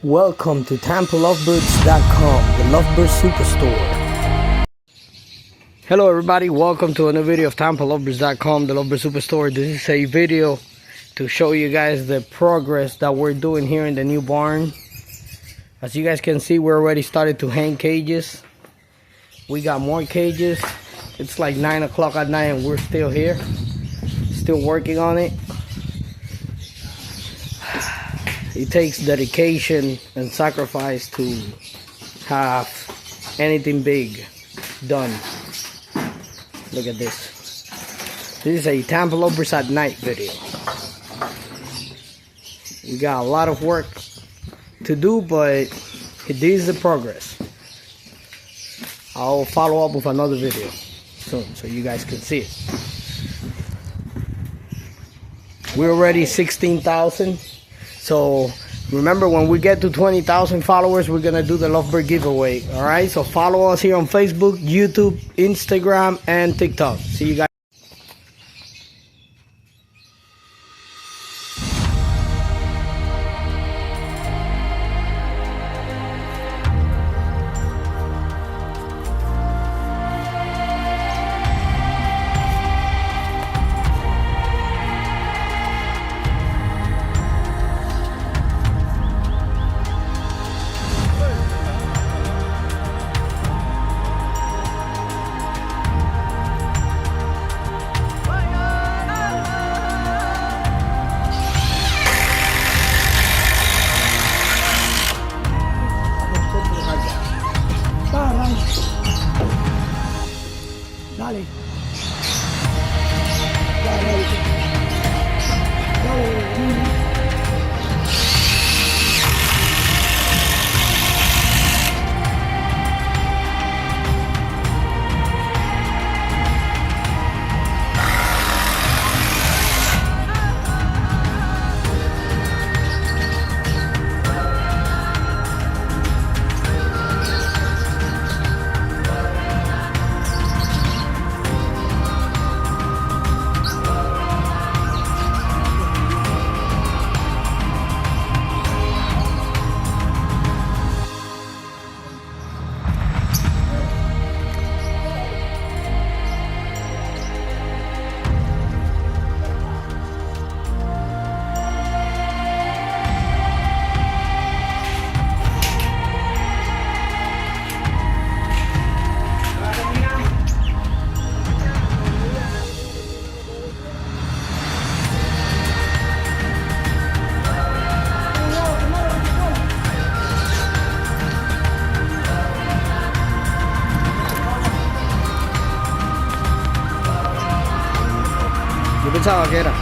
Welcome to TampaLovebirds.com, the Lovebird Superstore. Hello everybody, welcome to another video of TampaLovebirds.com, the Lovebird Superstore. This is a video to show you guys the progress that we're doing here in the new barn. As you guys can see, we're already started to hang cages. We got more cages. It's like 9 o'clock at night and we're still here, still working on it. It takes dedication and sacrifice to have anything big done. Look at this. This is a Tampa Lovebirds at night video. We got a lot of work to do, but this is the progress. I'll follow up with another video soon so you guys can see it. We're already 16,000. So remember, when we get to 20,000 followers, we're gonna do the Lovebird giveaway. All right, so follow us here on Facebook, YouTube, Instagram, and TikTok. See you guys. Dale. Yo pensaba que era